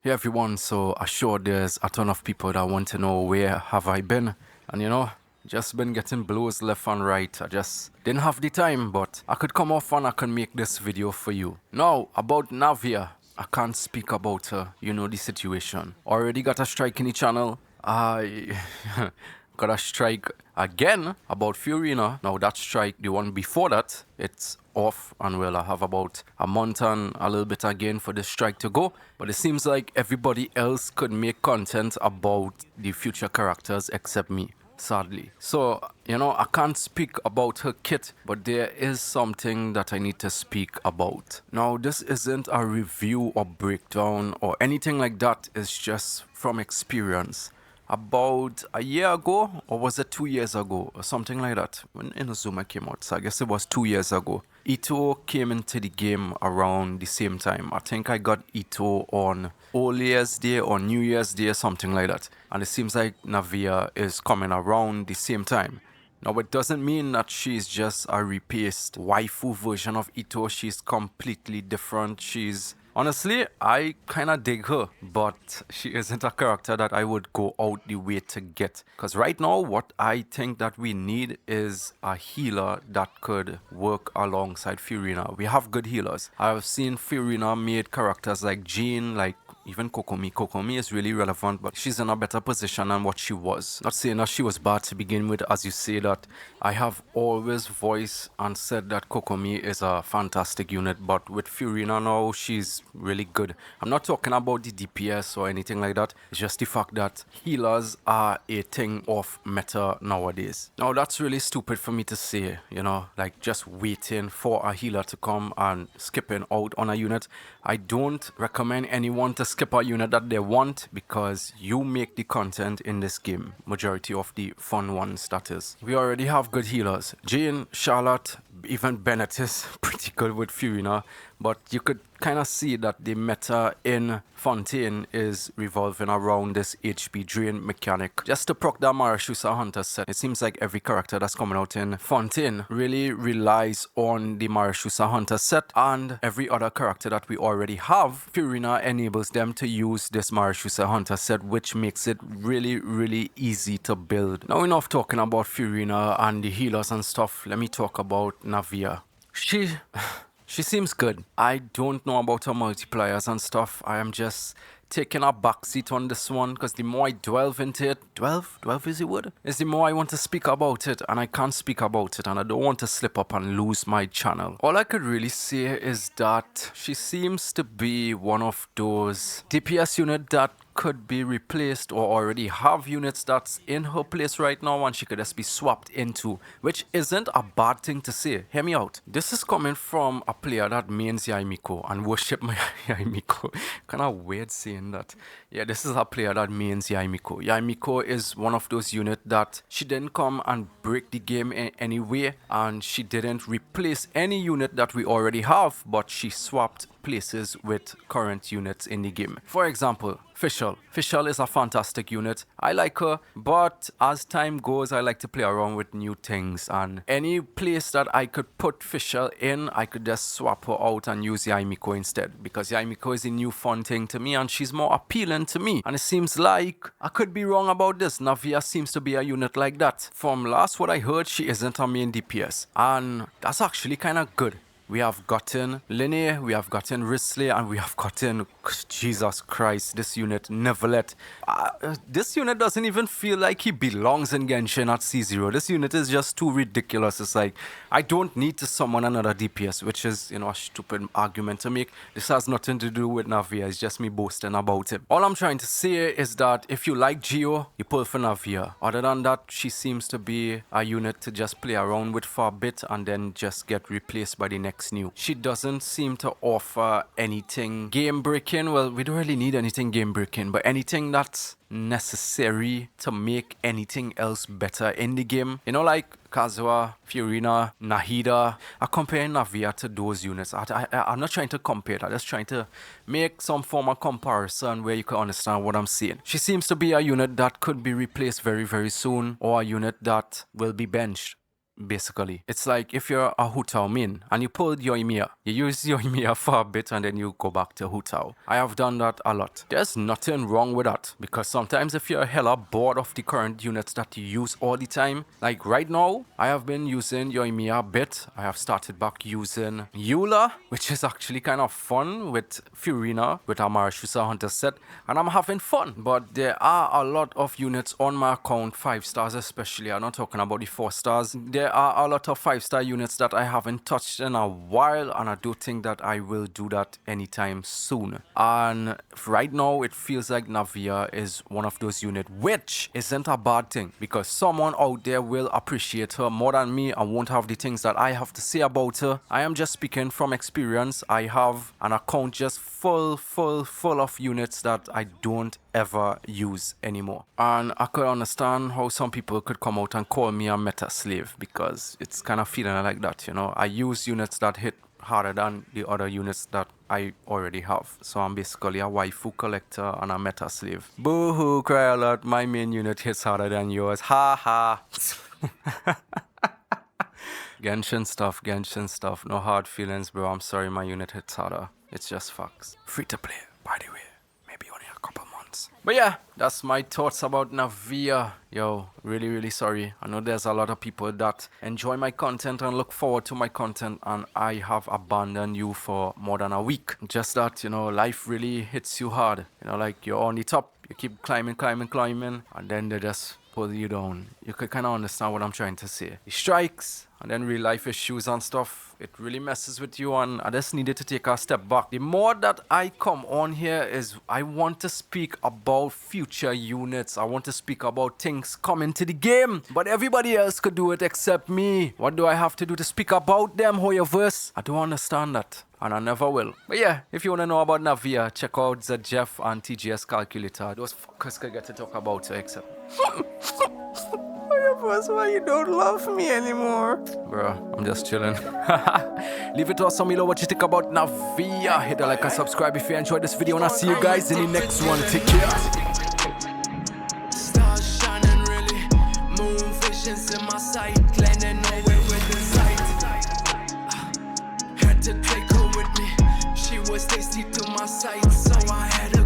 Hey everyone, so I'm sure there's a ton of people that want to know where have I been. And just been getting blows left and right. I just didn't have the time, but I could come off and I can make this video for you. Now, about Navia, I can't speak about her, the situation. Already got a strike in the channel. I got a strike again about Fiorina. Now that strike, the one before that, it's off, and I have about a month and a little bit again for the strike to go. But it seems like everybody else could make content about the future characters except me, sadly. So, I can't speak about her kit, but there is something that I need to speak about. Now, this isn't a review or breakdown or anything like that, it's just from experience. About a year ago, or was it 2 years ago, or something like that, when Inazuma came out, so I guess it was 2 years ago. Ito came into the game around the same time. I think I got Ito on Old Year's Day or New Year's Day, something like that. And it seems like Navia is coming around the same time. Now, it doesn't mean that she's just a replaced waifu version of Ito. She's completely different. Honestly, I kind of dig her, but she isn't a character that I would go out the way to get. Because right now, what I think that we need is a healer that could work alongside Fiorina. We have good healers. I've seen Fiorina made characters like Jean, like even Kokomi. Kokomi is really relevant, but she's in a better position than what she was. Not saying that she was bad to begin with, as you say that. I have always voiced and said that Kokomi is a fantastic unit, but with Fiorina now, she's really good. I'm not talking about the DPS or anything like that. It's just the fact that healers are a thing of meta nowadays. Now, that's really stupid for me to say, like just waiting for a healer to come and skipping out on a unit. I don't recommend anyone to skip a unit that they want, because you make the content in this game. Majority of the fun ones, that is. We already have good healers. Jane, Charlotte, even Bennett is pretty good with Fiorina, but you could kind of see that the meta in Fontaine is revolving around this HP drain mechanic. Just to proc that Marashusa Hunter set, it seems like every character that's coming out in Fontaine really relies on the Marashusa Hunter set, and every other character that we already have, Fiorina enables them to use this Marashusa Hunter set, which makes it really, really easy to build. Now, enough talking about Fiorina and the healers and stuff. Let me talk about Navia. She seems good. I don't know about her multipliers and stuff. I am just taking a backseat on this one, because the more I delve into it, delve is the word? Is the more I want to speak about it, and I can't speak about it, and I don't want to slip up and lose my channel. All I could really say is that she seems to be one of those DPS unit that could be replaced, or already have units that's in her place right now and she could just be swapped into, which isn't a bad thing to say. Hear me out. This is coming from a player that mains Yaimiko and worship my Yaimiko. Kind of weird saying that. Yeah, this is a player that mains Yaimiko. Yaimiko is one of those units that she didn't come and break the game in any way, and she didn't replace any unit that we already have, but she swapped places with current units in the game. For example, Fischl. Fischl is a fantastic unit. I like her, but as time goes, I like to play around with new things, and any place that I could put Fischl in, I could just swap her out and use Yaimiko instead, because Yaimiko is a new fun thing to me and she's more appealing to me. And it seems like, I could be wrong about this, Navia seems to be a unit like that. From last what I heard, she isn't a main DPS, and that's actually kind of good. We have gotten Linnea, we have gotten Risley, and we have gotten, Jesus Christ, this unit, Neverlet. This unit doesn't even feel like he belongs in Genshin at C0. This unit is just too ridiculous. It's like, I don't need to summon another DPS, which is, a stupid argument to make. This has nothing to do with Navia, it's just me boasting about it. All I'm trying to say is that if you like Geo, you pull for Navia. Other than that, she seems to be a unit to just play around with for a bit and then just get replaced by the next new. She doesn't seem to offer anything game breaking. Well, we don't really need anything game breaking, but anything that's necessary to make anything else better in the game. Like Kazuha, Fiorina, Nahida. I compare Navia to those units. I'm not trying to compare, I'm just trying to make some form of comparison where you can understand what I'm saying. She seems to be a unit that could be replaced very, very soon, or a unit that will be benched. basically. It's like if you're a Hu Tao main and you pull Yoimiya, you use Yoimiya for a bit and then you go back to Hu Tao. I have done that a lot. There's nothing wrong with that, because sometimes if you're hella bored of the current units that you use all the time, like right now, I have been using Yoimiya a bit. I have started back using Eula, which is actually kind of fun with Furina, with our Marashusa Hunter set, and I'm having fun. But there are a lot of units on my account, 5 stars especially. I'm not talking about the 4 stars. There are a lot of 5-star units that I haven't touched in a while, and I do think that I will do that anytime soon. And right now, it feels like Navia is one of those units, which isn't a bad thing, because someone out there will appreciate her more than me and won't have the things that I have to say about her. I am just speaking from experience. I have an account just full of units that I don't ever use anymore. And I could understand how some people could come out and call me a meta slave, because it's kind of feeling like that, you know. I use units that hit harder than the other units that I already have. So I'm basically a waifu collector and a meta slave. Boo-hoo, cry a lot. My main unit hits harder than yours. Ha ha. Genshin stuff. No hard feelings, bro. I'm sorry my unit hits harder. It's just facts. Free to play, by the way. Maybe only a couple months. But yeah, that's my thoughts about Navia. Yo, really sorry. I know there's a lot of people that enjoy my content and look forward to my content, and I have abandoned you for more than a week. Just that, you know, life really hits you hard. You know, like you're on the top, you keep climbing, and then they just pull you down. You could kind of understand what I'm trying to say. It strikes, and then real life issues and stuff, it really messes with you, and I just needed to take a step back. The more that I come on here is I want to speak about future units. I want to speak about things coming to the game, but everybody else could do it except me. What do I have to do to speak about them, Hoyoverse? I don't understand that, and I never will. But yeah, if you want to know about Navia, check out the Jeff and TGS calculator. Those fuckers could get to talk about it except Hoyoverse, why you don't love me anymore? Bro, I'm just chilling. Leave it to us some below what you think about Navia. Hit the like and subscribe if you enjoyed this video, and I'll see you guys in the next one. Take care. Stars shining really, moon visions in my sight, landing nowhere with the sight. Had to take her with me, she was tasty to my sight, so I had